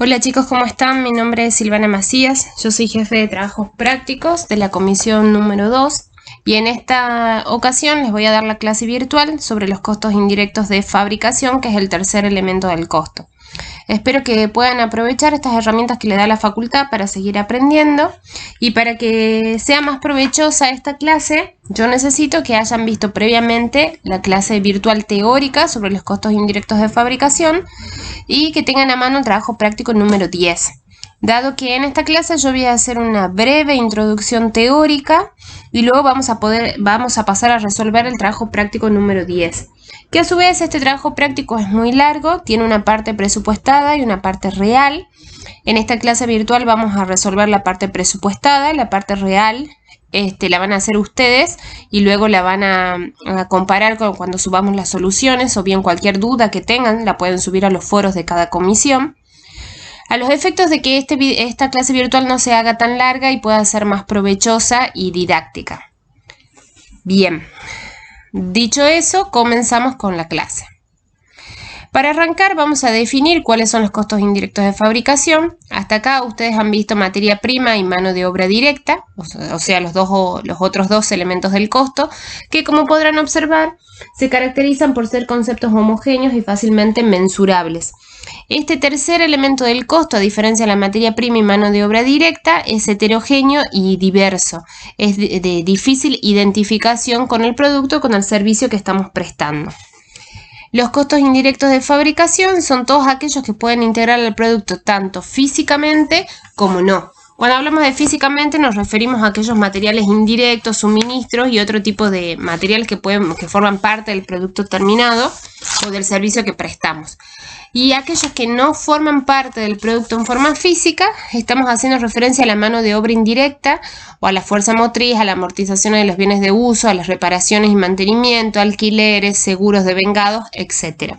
Hola chicos, ¿cómo están? Mi nombre es Silvana Macías, yo soy jefe de trabajos prácticos de la comisión número 2 y en esta ocasión les voy a dar la clase virtual sobre los costos indirectos de fabricación, que es el tercer elemento del costo. Espero que puedan aprovechar estas herramientas que le da la facultad para seguir aprendiendo, y para que sea más provechosa esta clase yo necesito que hayan visto previamente la clase virtual teórica sobre los costos indirectos de fabricación y que tengan a mano el trabajo práctico número 10. Dado que en esta clase yo voy a hacer una breve introducción teórica y luego vamos a pasar a resolver el trabajo práctico número 10. Que a su vez este trabajo práctico es muy largo, tiene una parte presupuestada y una parte real. En esta clase virtual vamos a resolver la parte presupuestada, la parte real la van a hacer ustedes y luego la van a comparar con cuando subamos las soluciones, o bien cualquier duda que tengan la pueden subir a los foros de cada comisión. A los efectos de que esta clase virtual no se haga tan larga y pueda ser más provechosa y didáctica. Bien, dicho eso, comenzamos con la clase. Para arrancar vamos a definir cuáles son los costos indirectos de fabricación. Hasta acá ustedes han visto materia prima y mano de obra directa, o sea los otros dos elementos del costo, que como podrán observar se caracterizan por ser conceptos homogéneos y fácilmente mensurables. Este tercer elemento del costo, a diferencia de la materia prima y mano de obra directa, es heterogéneo y diverso. Es de difícil identificación con el producto o con el servicio que estamos prestando. Los costos indirectos de fabricación son todos aquellos que pueden integrar el producto tanto físicamente como no. Cuando hablamos de físicamente nos referimos a aquellos materiales indirectos, suministros y otro tipo de materiales que forman parte del producto terminado o del servicio que prestamos. Y aquellos que no forman parte del producto en forma física, estamos haciendo referencia a la mano de obra indirecta o a la fuerza motriz, a la amortización de los bienes de uso, a las reparaciones y mantenimiento, alquileres, seguros de vengados, etc.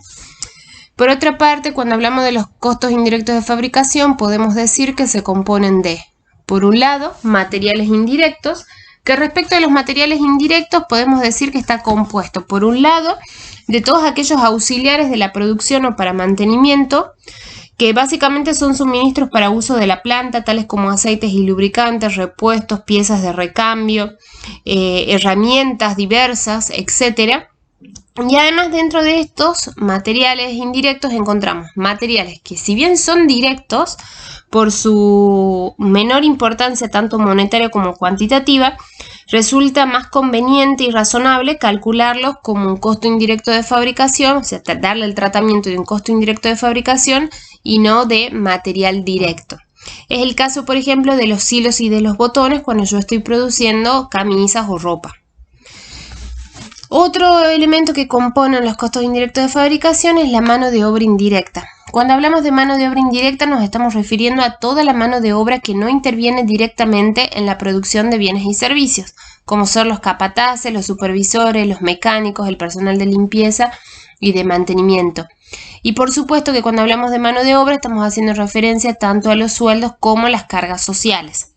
Por otra parte, cuando hablamos de los costos indirectos de fabricación, podemos decir que se componen de, por un lado, materiales indirectos, que respecto a los materiales indirectos podemos decir que está compuesto, por un lado, de todos aquellos auxiliares de la producción o para mantenimiento, que básicamente son suministros para uso de la planta, tales como aceites y lubricantes, repuestos, piezas de recambio, herramientas diversas, etc. Y además dentro de estos materiales indirectos encontramos materiales que, si bien son directos, por su menor importancia tanto monetaria como cuantitativa, resulta más conveniente y razonable calcularlos como un costo indirecto de fabricación, o sea, darle el tratamiento de un costo indirecto de fabricación y no de material directo. Es el caso, por ejemplo, de los hilos y de los botones cuando yo estoy produciendo camisas o ropa. Otro elemento que compone los costos indirectos de fabricación es la mano de obra indirecta. Cuando hablamos de mano de obra indirecta nos estamos refiriendo a toda la mano de obra que no interviene directamente en la producción de bienes y servicios, como son los capataces, los supervisores, los mecánicos, el personal de limpieza y de mantenimiento. Y por supuesto que cuando hablamos de mano de obra estamos haciendo referencia tanto a los sueldos como a las cargas sociales.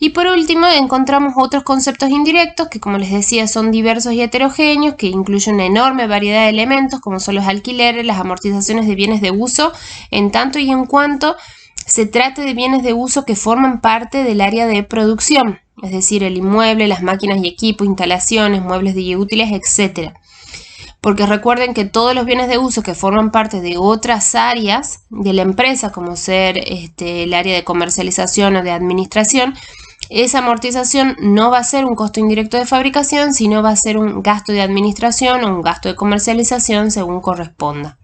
Y por último encontramos otros conceptos indirectos que, como les decía, son diversos y heterogéneos, que incluyen una enorme variedad de elementos como son los alquileres, las amortizaciones de bienes de uso, en tanto y en cuanto se trate de bienes de uso que forman parte del área de producción, es decir, el inmueble, las máquinas y equipos, instalaciones, muebles y útiles, etc. Porque recuerden que todos los bienes de uso que forman parte de otras áreas de la empresa, como ser el área de comercialización o de administración, esa amortización no va a ser un costo indirecto de fabricación, sino va a ser un gasto de administración o un gasto de comercialización según corresponda.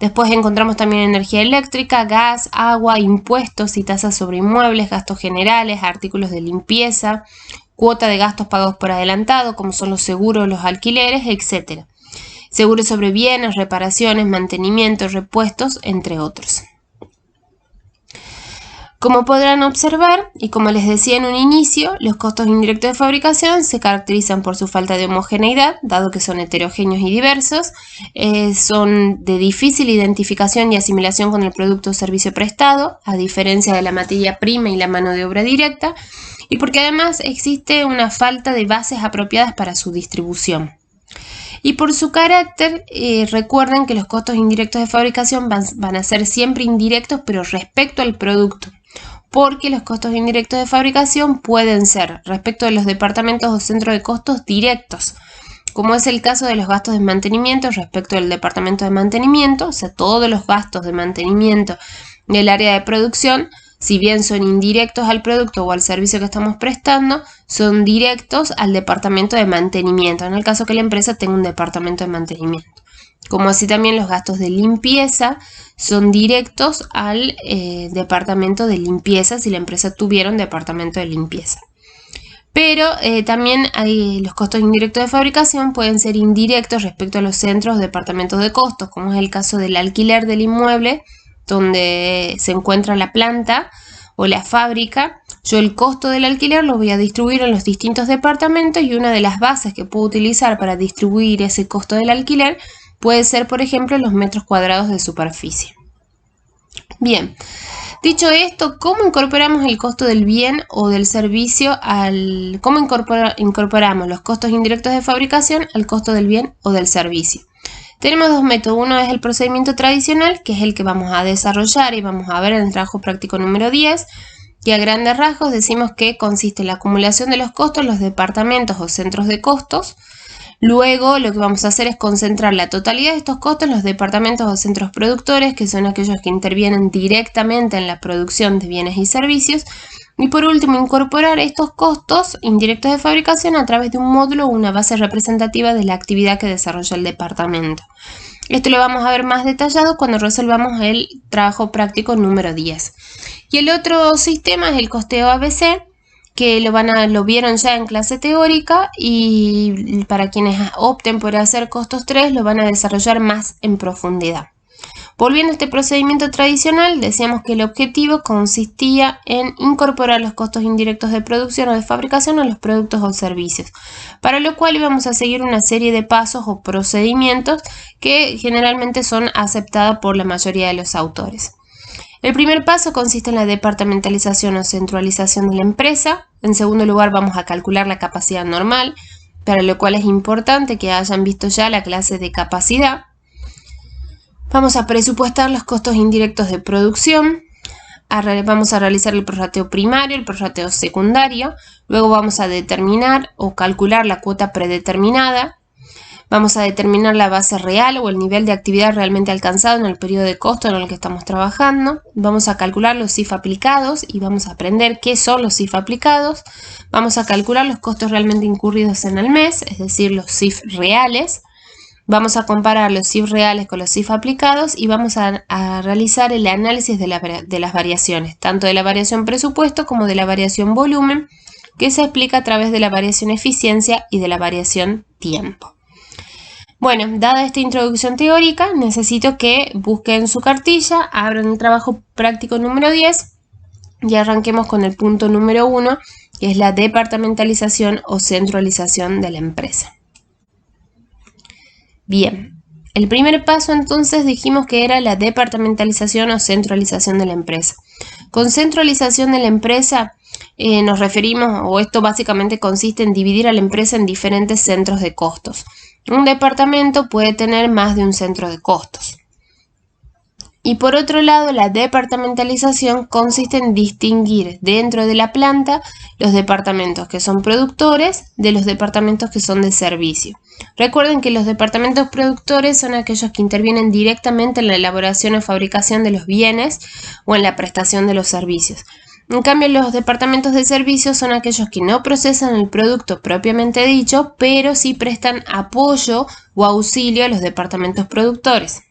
Después encontramos también energía eléctrica, gas, agua, impuestos y tasas sobre inmuebles, gastos generales, artículos de limpieza, cuota de gastos pagados por adelantado, como son los seguros, los alquileres, etc. Seguros sobre bienes, reparaciones, mantenimiento, repuestos, entre otros. Como podrán observar, y como les decía en un inicio, los costos indirectos de fabricación se caracterizan por su falta de homogeneidad, dado que son heterogéneos y diversos, son de difícil identificación y asimilación con el producto o servicio prestado, a diferencia de la materia prima y la mano de obra directa, y porque además existe una falta de bases apropiadas para su distribución. Y por su carácter, recuerden que los costos indirectos de fabricación van a ser siempre indirectos, pero respecto al producto. Porque los costos indirectos de fabricación pueden ser respecto de los departamentos o centros de costos directos, como es el caso de los gastos de mantenimiento respecto del departamento de mantenimiento, o sea, todos los gastos de mantenimiento del área de producción, si bien son indirectos al producto o al servicio que estamos prestando, son directos al departamento de mantenimiento, en el caso que la empresa tenga un departamento de mantenimiento. Como así también los gastos de limpieza son directos al departamento de limpieza si la empresa tuviera un departamento de limpieza. Pero también los costos indirectos de fabricación pueden ser indirectos respecto a los centros o departamentos de costos, como es el caso del alquiler del inmueble donde se encuentra la planta o la fábrica. Yo el costo del alquiler lo voy a distribuir en los distintos departamentos y una de las bases que puedo utilizar para distribuir ese costo del alquiler puede ser, por ejemplo, los metros cuadrados de superficie. Bien, dicho esto, ¿cómo incorporamos el costo del bien o del servicio cómo incorporamos los costos indirectos de fabricación al costo del bien o del servicio? Tenemos dos métodos. Uno es el procedimiento tradicional, que es el que vamos a desarrollar y vamos a ver en el trabajo práctico número 10, que a grandes rasgos decimos que consiste en la acumulación de los costos en los departamentos o centros de costos. Luego lo que vamos a hacer es concentrar la totalidad de estos costos en los departamentos o centros productores, que son aquellos que intervienen directamente en la producción de bienes y servicios. Y por último, incorporar estos costos indirectos de fabricación a través de un módulo o una base representativa de la actividad que desarrolla el departamento. Esto lo vamos a ver más detallado cuando resolvamos el trabajo práctico número 10. Y el otro sistema es el costeo ABC, que lo vieron ya en clase teórica, y para quienes opten por hacer costos 3 lo van a desarrollar más en profundidad. Volviendo a este procedimiento tradicional, decíamos que el objetivo consistía en incorporar los costos indirectos de producción o de fabricación a los productos o servicios, para lo cual íbamos a seguir una serie de pasos o procedimientos que generalmente son aceptados por la mayoría de los autores. El primer paso consiste en la departamentalización o centralización de la empresa. En segundo lugar, vamos a calcular la capacidad normal, para lo cual es importante que hayan visto ya la clase de capacidad. Vamos a presupuestar los costos indirectos de producción. Vamos a realizar el prorrateo primario, el prorrateo secundario. Luego vamos a determinar o calcular la cuota predeterminada. Vamos a determinar la base real o el nivel de actividad realmente alcanzado en el periodo de costo en el que estamos trabajando. Vamos a calcular los CIF aplicados y vamos a aprender qué son los CIF aplicados. Vamos a calcular los costos realmente incurridos en el mes, es decir, los CIF reales. Vamos a comparar los CIF reales con los CIF aplicados y vamos a realizar el análisis de las variaciones, tanto de la variación presupuesto como de la variación volumen, que se explica a través de la variación eficiencia y de la variación tiempo. Bueno, dada esta introducción teórica, necesito que busquen su cartilla, abran el trabajo práctico número 10 y arranquemos con el punto número 1, que es la departamentalización o centralización de la empresa. Bien, el primer paso entonces dijimos que era la departamentalización o centralización de la empresa. Con centralización de la empresa nos referimos, o esto básicamente consiste en dividir a la empresa en diferentes centros de costos. Un departamento puede tener más de un centro de costos. Y por otro lado, la departamentalización consiste en distinguir dentro de la planta los departamentos que son productores de los departamentos que son de servicio. Recuerden que los departamentos productores son aquellos que intervienen directamente en la elaboración o fabricación de los bienes o en la prestación de los servicios. En cambio, los departamentos de servicio son aquellos que no procesan el producto propiamente dicho, pero sí prestan apoyo o auxilio a los departamentos productores.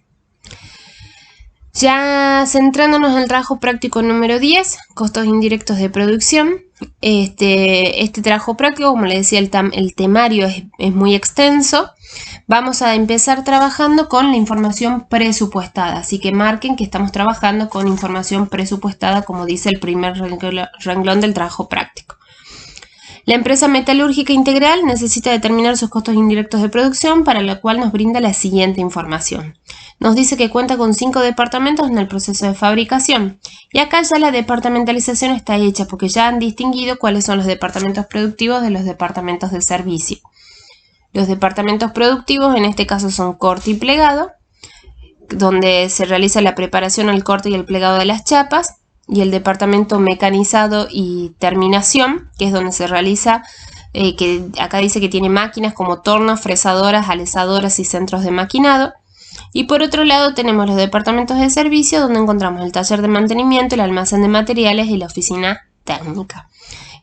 Ya centrándonos en el trabajo práctico número 10, costos indirectos de producción. Este trabajo práctico, como les decía, el temario es muy extenso. Vamos a empezar trabajando con la información presupuestada, así que marquen que estamos trabajando con información presupuestada, como dice el primer renglón del trabajo práctico. La empresa metalúrgica integral necesita determinar sus costos indirectos de producción, para lo cual nos brinda la siguiente información. Nos dice que cuenta con 5 departamentos en el proceso de fabricación. Y acá ya la departamentalización está hecha, porque ya han distinguido cuáles son los departamentos productivos de los departamentos de servicio. Los departamentos productivos, en este caso, son corte y plegado, donde se realiza la preparación, el corte y el plegado de las chapas, y el departamento mecanizado y terminación, que es donde se realiza, que acá dice que tiene máquinas como tornos, fresadoras, alesadoras y centros de maquinado. Y por otro lado tenemos los departamentos de servicio, donde encontramos el taller de mantenimiento, el almacén de materiales y la oficina técnica.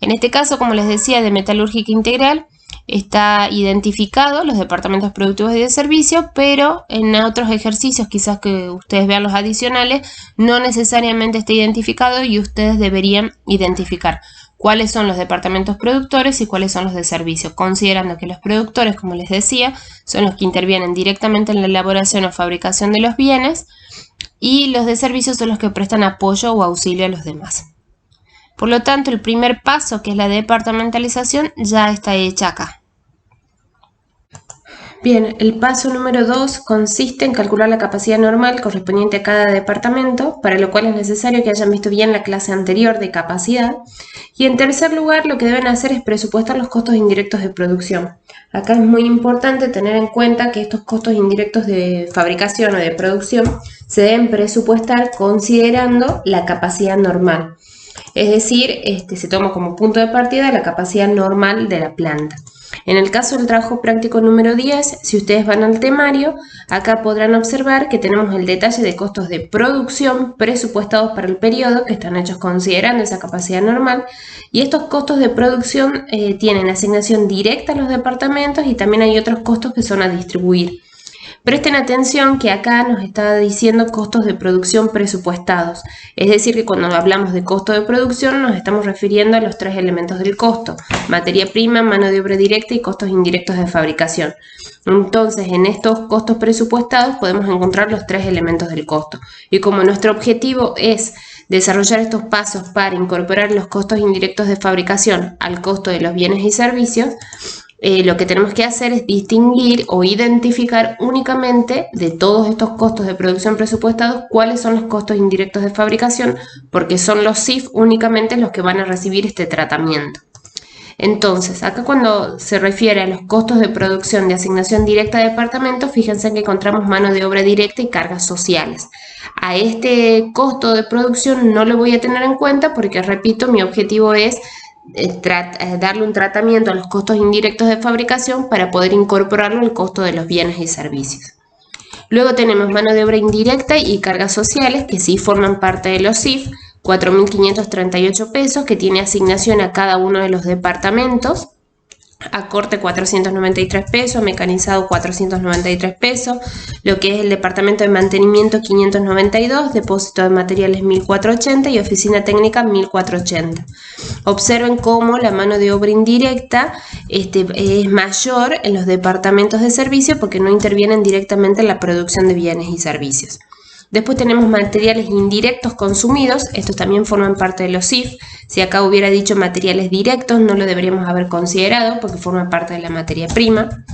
En este caso, como les decía, de metalúrgica integral, está identificado los departamentos productivos y de servicio, pero en otros ejercicios, quizás que ustedes vean los adicionales, no necesariamente está identificado y ustedes deberían identificar cuáles son los departamentos productores y cuáles son los de servicio, considerando que los productores, como les decía, son los que intervienen directamente en la elaboración o fabricación de los bienes, y los de servicio son los que prestan apoyo o auxilio a los demás. Por lo tanto, el primer paso, que es la departamentalización, ya está hecha acá. Bien, el paso número 2 consiste en calcular la capacidad normal correspondiente a cada departamento, para lo cual es necesario que hayan visto bien la clase anterior de capacidad. Y en tercer lugar, lo que deben hacer es presupuestar los costos indirectos de producción. Acá es muy importante tener en cuenta que estos costos indirectos de fabricación o de producción se deben presupuestar considerando la capacidad normal. Es decir, se toma como punto de partida la capacidad normal de la planta. En el caso del trabajo práctico número 10, si ustedes van al temario, acá podrán observar que tenemos el detalle de costos de producción presupuestados para el periodo, que están hechos considerando esa capacidad normal, y estos costos de producción tienen asignación directa a los departamentos y también hay otros costos que son a distribuir. Presten atención que acá nos está diciendo costos de producción presupuestados, es decir que cuando hablamos de costo de producción nos estamos refiriendo a los tres elementos del costo: materia prima, mano de obra directa y costos indirectos de fabricación. Entonces, en estos costos presupuestados podemos encontrar los tres elementos del costo, y como nuestro objetivo es desarrollar estos pasos para incorporar los costos indirectos de fabricación al costo de los bienes y servicios, lo que tenemos que hacer es distinguir o identificar únicamente de todos estos costos de producción presupuestados cuáles son los costos indirectos de fabricación, porque son los CIF únicamente los que van a recibir este tratamiento. Entonces, acá cuando se refiere a los costos de producción de asignación directa a departamentos, fíjense que encontramos mano de obra directa y cargas sociales. A este costo de producción no lo voy a tener en cuenta porque, repito, mi objetivo es darle un tratamiento a los costos indirectos de fabricación para poder incorporarlo al costo de los bienes y servicios. Luego tenemos mano de obra indirecta y cargas sociales, que sí forman parte de los CIF, 4.538 pesos, que tiene asignación a cada uno de los departamentos. A corte 493 pesos, mecanizado 493 pesos, lo que es el departamento de mantenimiento 592, depósito de materiales 1480 y oficina técnica 1480. Observen cómo la mano de obra indirecta es mayor en los departamentos de servicio porque no intervienen directamente en la producción de bienes y servicios. Después tenemos materiales indirectos consumidos, estos también forman parte de los CIF. Si acá hubiera dicho materiales directos, no lo deberíamos haber considerado porque forman parte de la materia prima.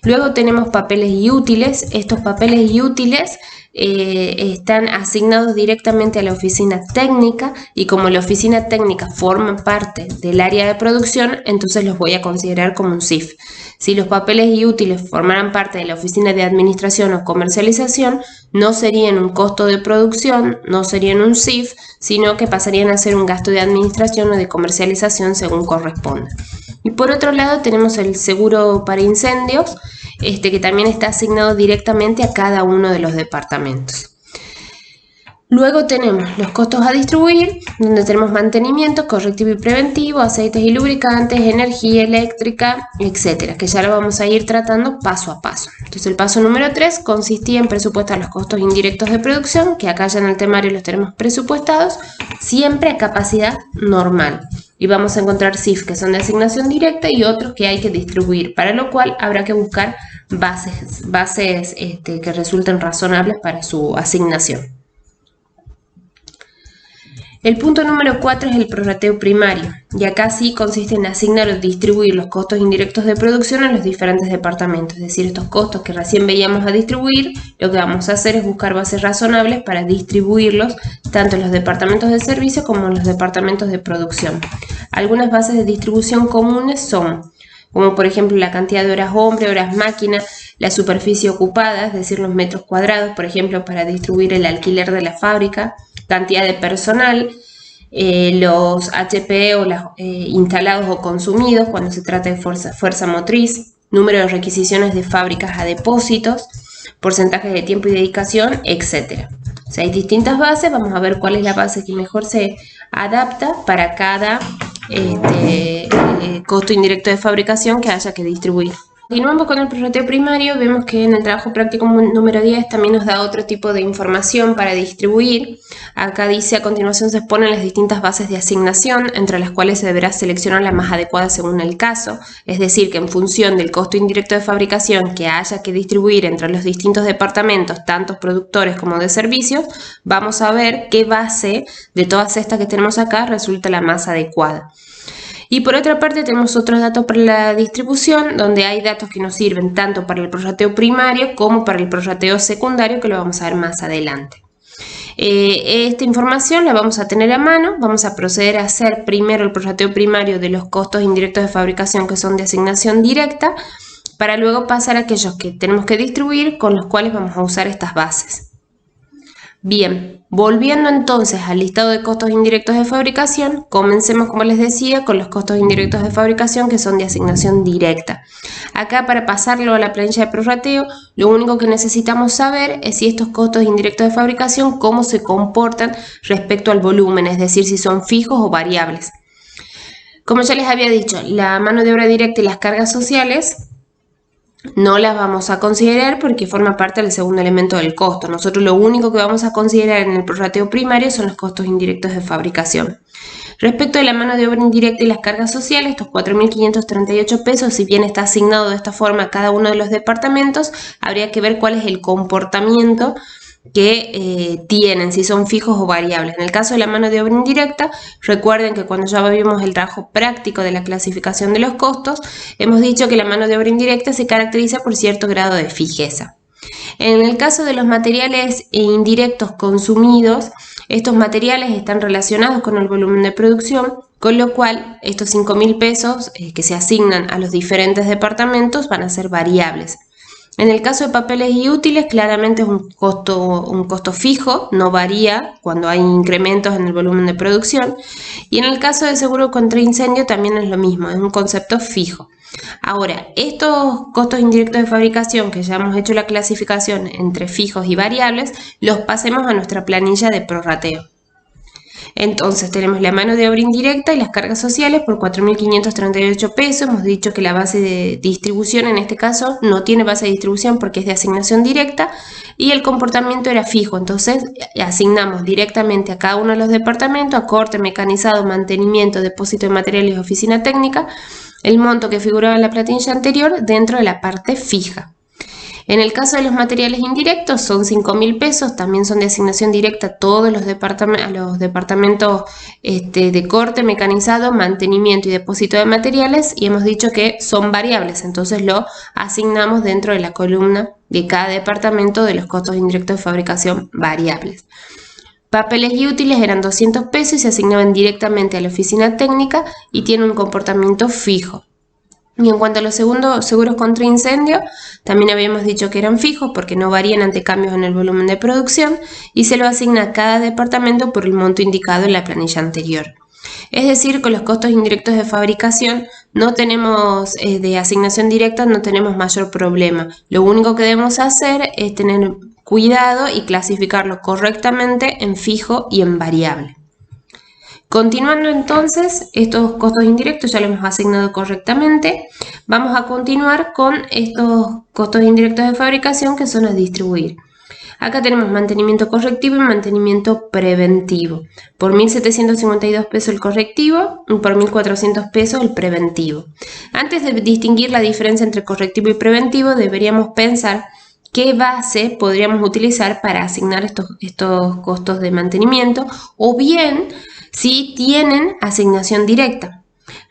Luego tenemos papeles y útiles. Estos papeles y útiles están asignados directamente a la oficina técnica y como la oficina técnica forma parte del área de producción, entonces los voy a considerar como un CIF. Si los papeles y útiles formaran parte de la oficina de administración o comercialización, no serían un costo de producción, no serían un CIF, sino que pasarían a ser un gasto de administración o de comercialización según corresponda. Y por otro lado tenemos el seguro para incendios, que también está asignado directamente a cada uno de los departamentos. Luego tenemos los costos a distribuir, donde tenemos mantenimiento, correctivo y preventivo, aceites y lubricantes, energía eléctrica, etcétera, que ya lo vamos a ir tratando paso a paso. Entonces el paso número 3 consistía en presupuestar los costos indirectos de producción, que acá ya en el temario los tenemos presupuestados, siempre a capacidad normal. Y vamos a encontrar CIF que son de asignación directa y otros que hay que distribuir, para lo cual habrá que buscar bases que resulten razonables para su asignación. El punto número 4 es el prorrateo primario, y acá sí consiste en asignar o distribuir los costos indirectos de producción a los diferentes departamentos, es decir, estos costos que recién veíamos a distribuir, lo que vamos a hacer es buscar bases razonables para distribuirlos tanto en los departamentos de servicio como en los departamentos de producción. Algunas bases de distribución comunes son como por ejemplo la cantidad de horas hombre, horas máquina, la superficie ocupada, es decir, los metros cuadrados, por ejemplo, para distribuir el alquiler de la fábrica, cantidad de personal, los HP o instalados o consumidos cuando se trata de fuerza motriz, número de requisiciones de fábricas a depósitos, porcentajes de tiempo y dedicación, etc. O sea, hay distintas bases, vamos a ver cuál es la base que mejor se adapta para cada costo indirecto de fabricación que haya que distribuir. Continuamos con el prorrateo primario, vemos que en el trabajo práctico número 10 también nos da otro tipo de información para distribuir. Acá dice: a continuación se exponen las distintas bases de asignación, entre las cuales se deberá seleccionar la más adecuada según el caso, es decir, que en función del costo indirecto de fabricación que haya que distribuir entre los distintos departamentos, tanto productores como de servicios, vamos a ver qué base de todas estas que tenemos acá resulta la más adecuada. Y por otra parte tenemos otros datos para la distribución, donde hay datos que nos sirven tanto para el prorrateo primario como para el prorrateo secundario, que lo vamos a ver más adelante. Esta información la vamos a tener a mano. Vamos a proceder a hacer primero el prorrateo primario de los costos indirectos de fabricación que son de asignación directa, para luego pasar a aquellos que tenemos que distribuir, con los cuales vamos a usar estas bases. Bien, volviendo entonces al listado de costos indirectos de fabricación, comencemos, como les decía, con los costos indirectos de fabricación que son de asignación directa. Acá, para pasarlo a la planilla de prorrateo, lo único que necesitamos saber es si estos costos indirectos de fabricación, cómo se comportan respecto al volumen, es decir, si son fijos o variables. Como ya les había dicho, la mano de obra directa y las cargas sociales no las vamos a considerar porque forma parte del segundo elemento del costo. Nosotros lo único que vamos a considerar en el prorrateo primario son los costos indirectos de fabricación. Respecto de la mano de obra indirecta y las cargas sociales, estos 4.538 pesos, si bien está asignado de esta forma a cada uno de los departamentos, habría que ver cuál es el comportamiento que tienen, si son fijos o variables. En el caso de la mano de obra indirecta, recuerden que cuando ya vimos el trabajo práctico de la clasificación de los costos, hemos dicho que la mano de obra indirecta se caracteriza por cierto grado de fijeza. En el caso de los materiales indirectos consumidos, estos materiales están relacionados con el volumen de producción, con lo cual estos 5.000 pesos que se asignan a los diferentes departamentos van a ser variables. En el caso de papeles y útiles, claramente es un costo fijo, no varía cuando hay incrementos en el volumen de producción. Y en el caso de seguro contra incendio también es lo mismo, es un concepto fijo. Ahora, estos costos indirectos de fabricación, que ya hemos hecho la clasificación entre fijos y variables, los pasemos a nuestra planilla de prorrateo. Entonces tenemos la mano de obra indirecta y las cargas sociales por 4.538 pesos. Hemos dicho que la base de distribución en este caso no tiene base de distribución porque es de asignación directa y el comportamiento era fijo. Entonces asignamos directamente a cada uno de los departamentos, a corte, mecanizado, mantenimiento, depósito de materiales y oficina técnica, el monto que figuraba en la planilla anterior dentro de la parte fija. En el caso de los materiales indirectos son 5.000 pesos, también son de asignación directa a todos los departamentos de corte, mecanizado, mantenimiento y depósito de materiales, y hemos dicho que son variables, entonces lo asignamos dentro de la columna de cada departamento de los costos indirectos de fabricación variables. Papeles y útiles eran 200 pesos y se asignaban directamente a la oficina técnica y tienen un comportamiento fijo. Y en cuanto a los seguros contra incendio, también habíamos dicho que eran fijos porque no varían ante cambios en el volumen de producción y se lo asigna a cada departamento por el monto indicado en la planilla anterior. Es decir, con los costos indirectos de fabricación no tenemos de asignación directa, no tenemos mayor problema. Lo único que debemos hacer es tener cuidado y clasificarlo correctamente en fijo y en variable. Continuando entonces, estos costos indirectos ya los hemos asignado correctamente. Vamos a continuar con estos costos indirectos de fabricación que son a distribuir. Acá tenemos mantenimiento correctivo y mantenimiento preventivo. Por 1.752 pesos el correctivo y por 1.400 pesos el preventivo. Antes de distinguir la diferencia entre correctivo y preventivo, deberíamos pensar qué base podríamos utilizar para asignar estos costos de mantenimiento, o bien si tienen asignación directa.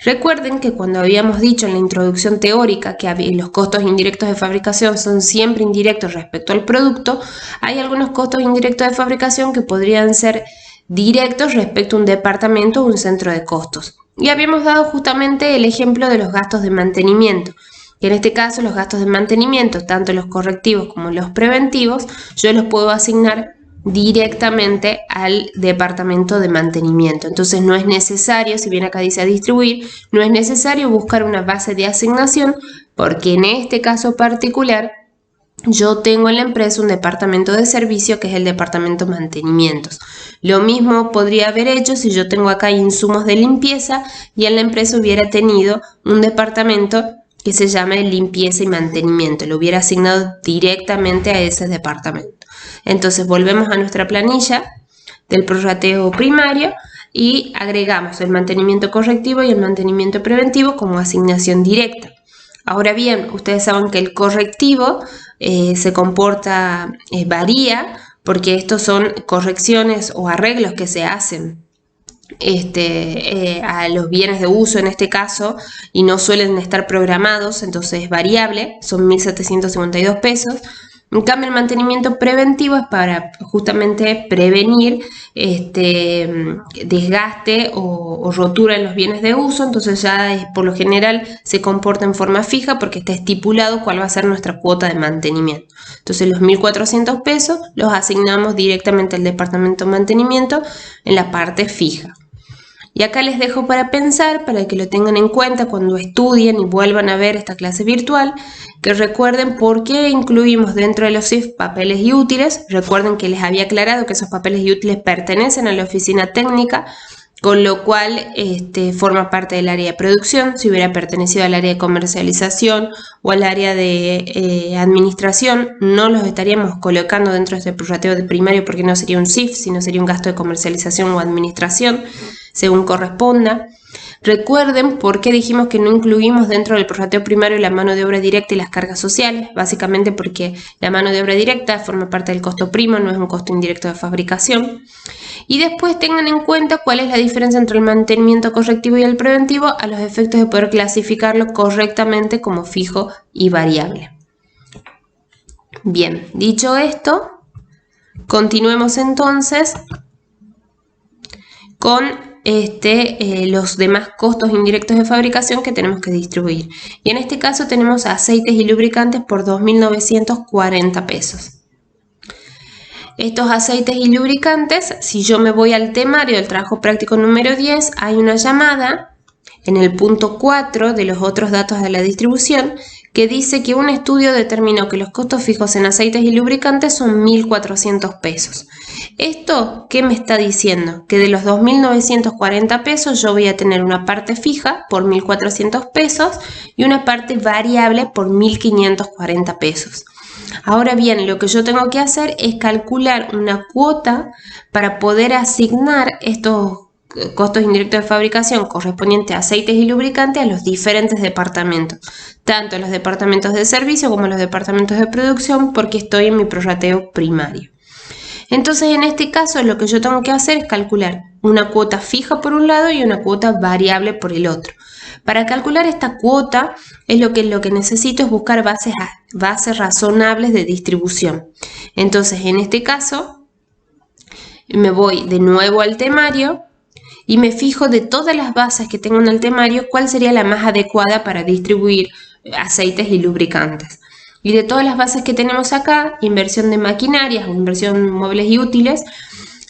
Recuerden que cuando habíamos dicho en la introducción teórica que los costos indirectos de fabricación son siempre indirectos respecto al producto, hay algunos costos indirectos de fabricación que podrían ser directos respecto a un departamento o un centro de costos. Y habíamos dado justamente el ejemplo de los gastos de mantenimiento. Que en este caso los gastos de mantenimiento, tanto los correctivos como los preventivos, yo los puedo asignar directamente al departamento de mantenimiento. Entonces no es necesario, si bien acá dice a distribuir, no es necesario buscar una base de asignación, porque en este caso particular yo tengo en la empresa un departamento de servicio que es el departamento de mantenimientos. Lo mismo podría haber hecho si yo tengo acá insumos de limpieza y en la empresa hubiera tenido un departamento que se llama limpieza y mantenimiento. Lo hubiera asignado directamente a ese departamento. Entonces volvemos a nuestra planilla del prorrateo primario y agregamos el mantenimiento correctivo y el mantenimiento preventivo como asignación directa. Ahora bien, ustedes saben que el correctivo se comporta, varía, porque estos son correcciones o arreglos que se hacen a los bienes de uso en este caso y no suelen estar programados, entonces es variable, son 1.752 pesos. En cambio, el mantenimiento preventivo es para justamente prevenir desgaste o rotura en los bienes de uso, entonces ya por lo general se comporta en forma fija porque está estipulado cuál va a ser nuestra cuota de mantenimiento. Entonces los 1.400 pesos los asignamos directamente al departamento de mantenimiento en la parte fija. Y acá les dejo para pensar, para que lo tengan en cuenta cuando estudien y vuelvan a ver esta clase virtual, que recuerden por qué incluimos dentro de los CIF papeles y útiles. Recuerden que les había aclarado que esos papeles y útiles pertenecen a la oficina técnica, con lo cual forma parte del área de producción. Si hubiera pertenecido al área de comercialización o al área de administración, no los estaríamos colocando dentro de este prorrateo de primario porque no sería un CIF, sino sería un gasto de comercialización o administración, según corresponda. Recuerden por qué dijimos que no incluimos dentro del prorrateo primario la mano de obra directa y las cargas sociales, básicamente porque la mano de obra directa forma parte del costo primo, no es un costo indirecto de fabricación. Y después tengan en cuenta cuál es la diferencia entre el mantenimiento correctivo y el preventivo a los efectos de poder clasificarlo correctamente como fijo y variable. Bien, dicho esto, continuemos entonces con los demás costos indirectos de fabricación que tenemos que distribuir. Y en este caso tenemos aceites y lubricantes por 2.940 pesos. Estos aceites y lubricantes, si yo me voy al temario del trabajo práctico número 10, hay una llamada en el punto 4 de los otros datos de la distribución que dice que un estudio determinó que los costos fijos en aceites y lubricantes son 1.400 pesos. ¿Esto qué me está diciendo? Que de los 2.940 pesos yo voy a tener una parte fija por 1.400 pesos y una parte variable por 1.540 pesos. Ahora bien, lo que yo tengo que hacer es calcular una cuota para poder asignar estos costos indirectos de fabricación correspondientes a aceites y lubricantes a los diferentes departamentos, tanto los departamentos de servicio como los departamentos de producción, porque estoy en mi prorrateo primario. Entonces, en este caso, lo que yo tengo que hacer es calcular una cuota fija por un lado y una cuota variable por el otro. Para calcular esta cuota, lo que necesito es buscar bases razonables de distribución. Entonces, en este caso, me voy de nuevo al temario y me fijo de todas las bases que tengo en el temario, cuál sería la más adecuada para distribuir aceites y lubricantes. Y de todas las bases que tenemos acá, inversión de maquinarias, inversión móviles y útiles,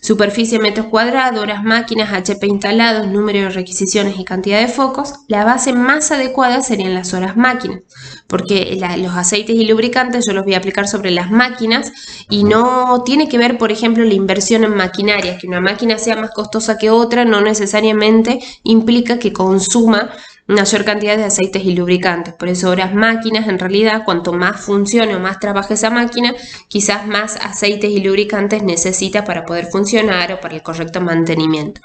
superficie metros cuadrados, horas máquinas, HP instalados, número de requisiciones y cantidad de focos, la base más adecuada serían las horas máquinas, porque los aceites y lubricantes yo los voy a aplicar sobre las máquinas y no tiene que ver, por ejemplo, la inversión en maquinarias. Que una máquina sea más costosa que otra no necesariamente implica que consuma mayor cantidad de aceites y lubricantes. Por eso horas máquinas, en realidad, cuanto más funcione o más trabaje esa máquina, quizás más aceites y lubricantes necesita para poder funcionar o para el correcto mantenimiento.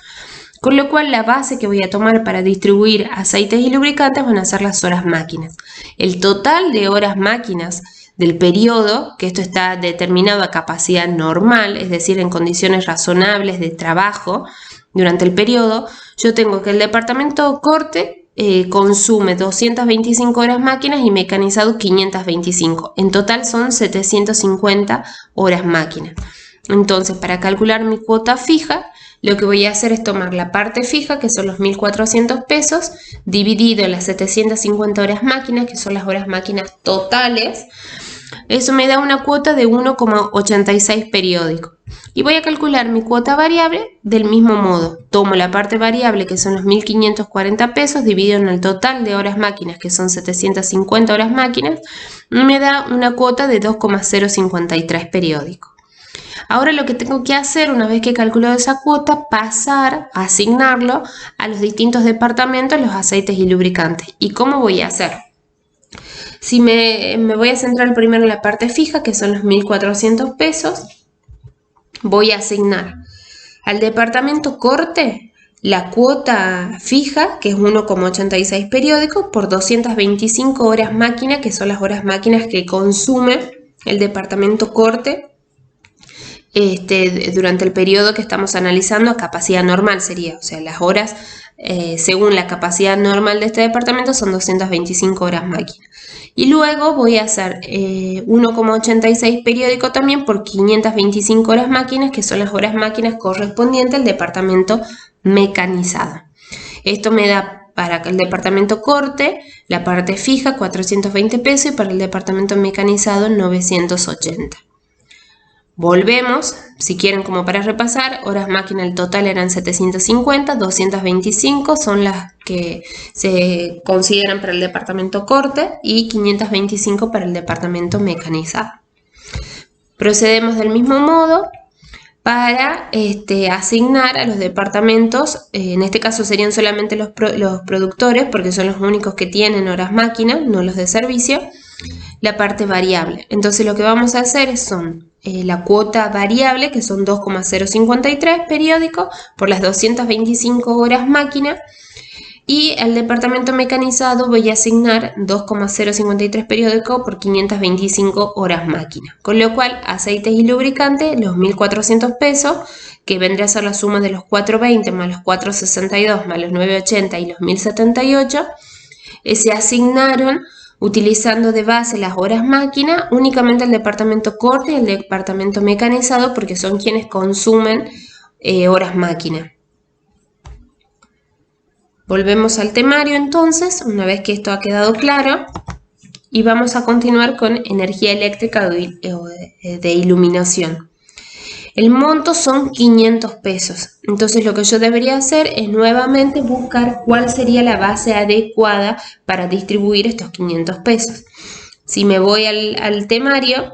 Con lo cual, la base que voy a tomar para distribuir aceites y lubricantes van a ser las horas máquinas. El total de horas máquinas del periodo, que esto está determinado a capacidad normal, es decir, en condiciones razonables de trabajo durante el periodo, yo tengo que el departamento corte consume 225 horas máquinas y mecanizado 525. En total son 750 horas máquinas. Entonces, para calcular mi cuota fija, lo que voy a hacer es tomar la parte fija, que son los 1.400 pesos, dividido en las 750 horas máquinas, que son las horas máquinas totales. Eso me da una cuota de 1,86 periódico. Y voy a calcular mi cuota variable del mismo modo. Tomo la parte variable, que son los 1.540 pesos, dividido en el total de horas máquinas, que son 750 horas máquinas, y me da una cuota de 2,053 periódico. Ahora lo que tengo que hacer, una vez que he calculado esa cuota, pasar a asignarlo a los distintos departamentos, los aceites y lubricantes. ¿Y cómo voy a hacer? Si me voy a centrar primero en la parte fija, que son los 1.400 pesos, voy a asignar al departamento corte la cuota fija, que es 1,86 periódico, por 225 horas máquina, que son las horas máquinas que consume el departamento corte durante el periodo que estamos analizando. A capacidad normal sería, o sea, las horas según la capacidad normal de este departamento son 225 horas máquina. Y luego voy a hacer 1,86 periódico también por 525 horas máquinas, que son las horas máquinas correspondientes al departamento mecanizado. Esto me da para el departamento corte la parte fija 420 pesos y para el departamento mecanizado 980. Volvemos, si quieren, como para repasar, horas máquina el total eran 750, 225 son las que se consideran para el departamento corte y 525 para el departamento mecanizado. Procedemos del mismo modo para asignar a los departamentos, en este caso serían solamente los productores, porque son los únicos que tienen horas máquina, no los de servicio, la parte variable. Entonces lo que vamos a hacer son la cuota variable, que son 2,053 periódico por las 225 horas máquina, y al departamento mecanizado voy a asignar 2,053 periódico por 525 horas máquina, con lo cual aceites y lubricantes, los 1.400 pesos, que vendría a ser la suma de los 420 más los 462 más los 980 y los 1.078, se asignaron utilizando de base las horas máquina únicamente al departamento corte y al departamento mecanizado, porque son quienes consumen horas máquina. Volvemos al temario entonces, una vez que esto ha quedado claro, y vamos a continuar con energía eléctrica de iluminación. El monto son 500 pesos, entonces lo que yo debería hacer es nuevamente buscar cuál sería la base adecuada para distribuir estos 500 pesos. Si me voy al temario,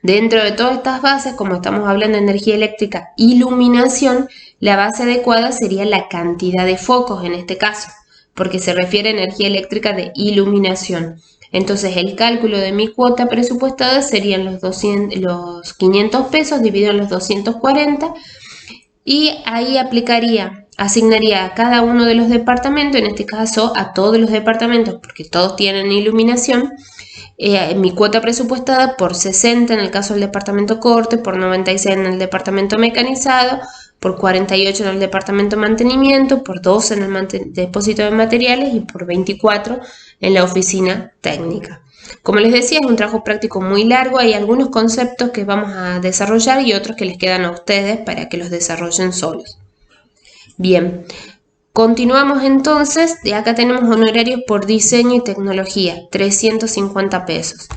dentro de todas estas bases, como estamos hablando de energía eléctrica, iluminación, la base adecuada sería la cantidad de focos en este caso, porque se refiere a energía eléctrica de iluminación. Entonces el cálculo de mi cuota presupuestada serían los 500 pesos dividido en los 240, y ahí asignaría a cada uno de los departamentos, en este caso a todos los departamentos, porque todos tienen iluminación, mi cuota presupuestada por 60 en el caso del departamento corte, por 96 en el departamento mecanizado, por 48 en el departamento mantenimiento, por 12 en el depósito de materiales y por 24 en la oficina técnica. Como les decía, es un trabajo práctico muy largo, hay algunos conceptos que vamos a desarrollar y otros que les quedan a ustedes para que los desarrollen solos. Bien, continuamos entonces. De acá tenemos honorarios por diseño y tecnología, 350 pesos.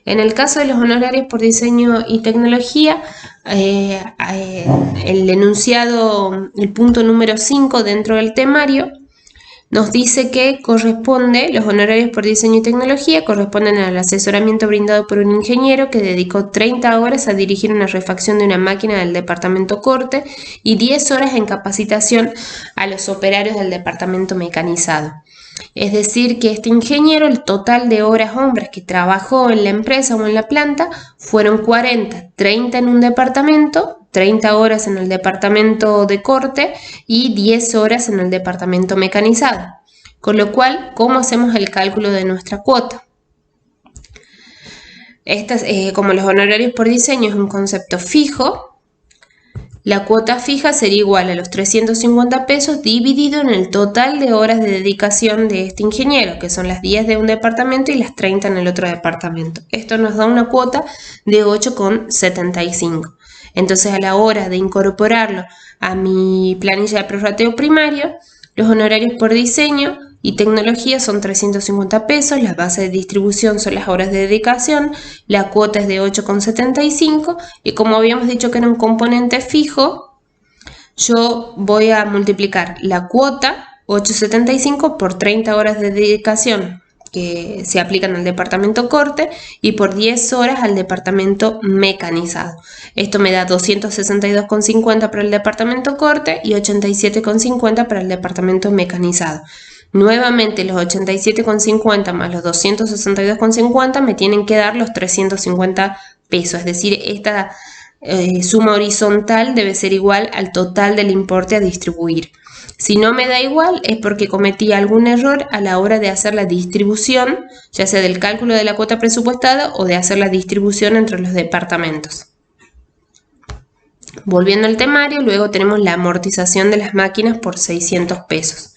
En el caso de los honorarios por diseño y tecnología, el enunciado, el punto número 5 dentro del temario, nos dice que los honorarios por diseño y tecnología corresponden al asesoramiento brindado por un ingeniero que dedicó 30 horas a dirigir una refacción de una máquina del departamento corte y 10 horas en capacitación a los operarios del departamento mecanizado. Es decir, que este ingeniero, el total de horas hombres que trabajó en la empresa o en la planta fueron 40, 30 en un departamento, 30 horas en el departamento de corte y 10 horas en el departamento mecanizado. Con lo cual, ¿cómo hacemos el cálculo de nuestra cuota? Como los honorarios por diseño es un concepto fijo, la cuota fija sería igual a los 350 pesos dividido en el total de horas de dedicación de este ingeniero, que son las 10 de un departamento y las 30 en el otro departamento. Esto nos da una cuota de 8,75. Entonces, a la hora de incorporarlo a mi planilla de prorrateo primario, los honorarios por diseño y tecnología son 350 pesos, la base de distribución son las horas de dedicación, la cuota es de 8,75 y como habíamos dicho que era un componente fijo, yo voy a multiplicar la cuota 8,75 por 30 horas de dedicación que se aplican al departamento corte y por 10 horas al departamento mecanizado. Esto me da 262,50 para el departamento corte y 87,50 para el departamento mecanizado. Nuevamente los 87,50 más los 262,50 me tienen que dar los 350 pesos, es decir, esta suma horizontal debe ser igual al total del importe a distribuir. Si no me da igual es porque cometí algún error a la hora de hacer la distribución, ya sea del cálculo de la cuota presupuestada o de hacer la distribución entre los departamentos. Volviendo al temario, luego tenemos la amortización de las máquinas por 600 pesos.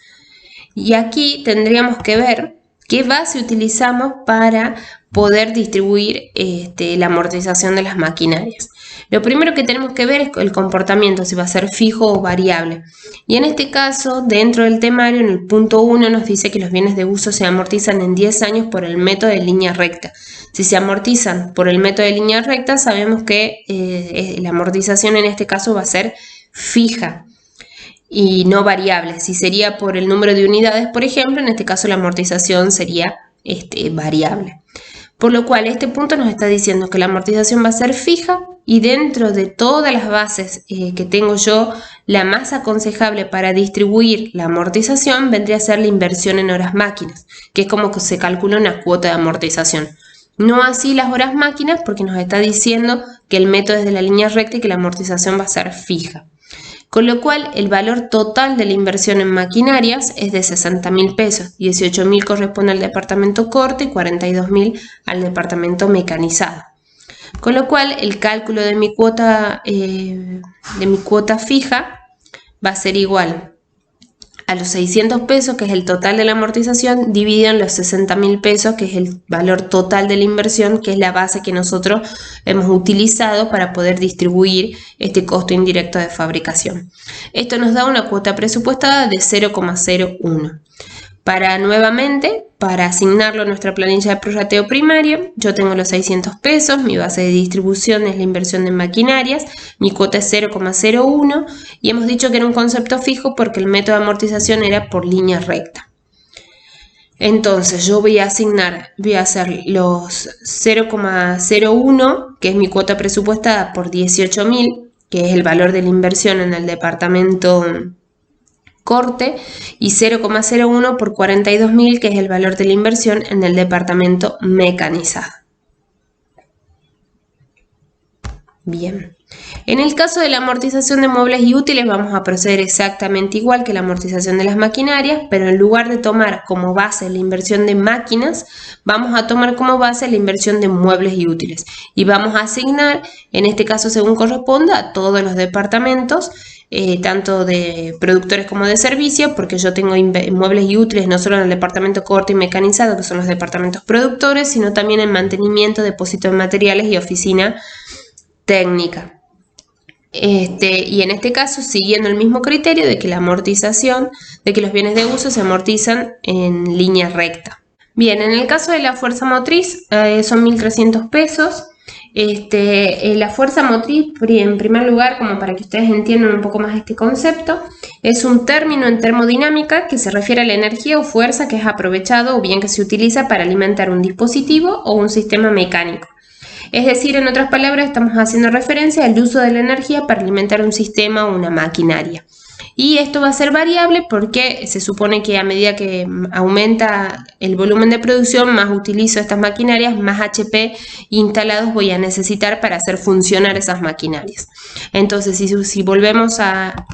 Y aquí tendríamos que ver qué base utilizamos para poder distribuir la amortización de las maquinarias. Lo primero que tenemos que ver es el comportamiento, si va a ser fijo o variable. Y en este caso, dentro del temario, en el punto 1 nos dice que los bienes de uso se amortizan en 10 años por el método de línea recta. Si se amortizan por el método de línea recta, sabemos que la amortización en este caso va a ser fija y no variable. Si sería por el número de unidades, por ejemplo, en este caso la amortización sería variable. Por lo cual este punto nos está diciendo que la amortización va a ser fija y dentro de todas las bases que tengo yo, la más aconsejable para distribuir la amortización vendría a ser la inversión en horas máquinas, que es como que se calcula una cuota de amortización. No así las horas máquinas porque nos está diciendo que el método es de la línea recta y que la amortización va a ser fija. Con lo cual el valor total de la inversión en maquinarias es de 60.000 pesos, 18.000 corresponde al departamento corte y 42.000 al departamento mecanizado. Con lo cual el cálculo de mi cuota fija va a ser igual a los 600 pesos, que es el total de la amortización, dividido en los 60.000 pesos, que es el valor total de la inversión, que es la base que nosotros hemos utilizado para poder distribuir este costo indirecto de fabricación. Esto nos da una cuota presupuestada de 0,01. Para asignarlo a nuestra planilla de prorrateo primario, yo tengo los 600 pesos, mi base de distribución es la inversión de maquinarias, mi cuota es 0,01 y hemos dicho que era un concepto fijo porque el método de amortización era por línea recta. Entonces yo voy a hacer los 0,01, que es mi cuota presupuestada, por 18.000, que es el valor de la inversión en el departamento corte, y 0,01 por 42.000, que es el valor de la inversión en el departamento mecanizado. Bien, en el caso de la amortización de muebles y útiles vamos a proceder exactamente igual que la amortización de las maquinarias, pero en lugar de tomar como base la inversión de máquinas, vamos a tomar como base la inversión de muebles y útiles y vamos a asignar, en este caso según corresponda, a todos los departamentos, tanto de productores como de servicios, porque yo tengo muebles y útiles no solo en el departamento corte y mecanizado, que son los departamentos productores, sino también en mantenimiento, depósito de materiales y oficina técnica. Y en este caso, siguiendo el mismo criterio de que la amortización, de que los bienes de uso se amortizan en línea recta. Bien, en el caso de la fuerza motriz son 1.300 pesos. La fuerza motriz, en primer lugar, como para que ustedes entiendan un poco más este concepto, es un término en termodinámica que se refiere a la energía o fuerza que es aprovechado o bien que se utiliza para alimentar un dispositivo o un sistema mecánico. Es decir, en otras palabras, estamos haciendo referencia al uso de la energía para alimentar un sistema o una maquinaria. Y esto va a ser variable porque se supone que a medida que aumenta el volumen de producción, más utilizo estas maquinarias, más HP instalados voy a necesitar para hacer funcionar esas maquinarias. Entonces, si volvemos a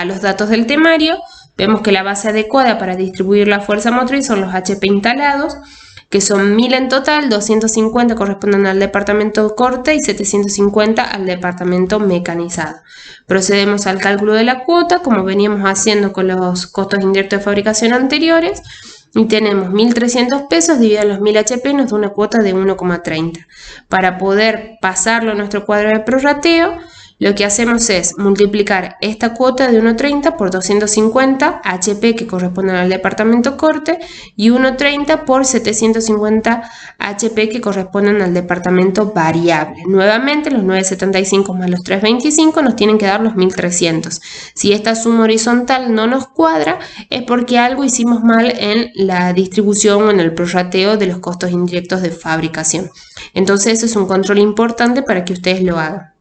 los datos del temario, vemos que la base adecuada para distribuir la fuerza motriz son los HP instalados, que son 1.000 en total, 250 corresponden al departamento corte y 750 al departamento mecanizado. Procedemos al cálculo de la cuota, como veníamos haciendo con los costos indirectos de fabricación anteriores, y tenemos 1.300 pesos dividido en los 1.000 HP, nos da una cuota de 1,30. Para poder pasarlo a nuestro cuadro de prorrateo, lo que hacemos es multiplicar esta cuota de 1,30 por 250 HP que corresponden al departamento corte y 1,30 por 750 HP que corresponden al departamento variable. Nuevamente los 975 más los 325 nos tienen que dar los 1300. Si esta suma horizontal no nos cuadra es porque algo hicimos mal en la distribución o en el prorrateo de los costos indirectos de fabricación. Entonces eso es un control importante para que ustedes lo hagan.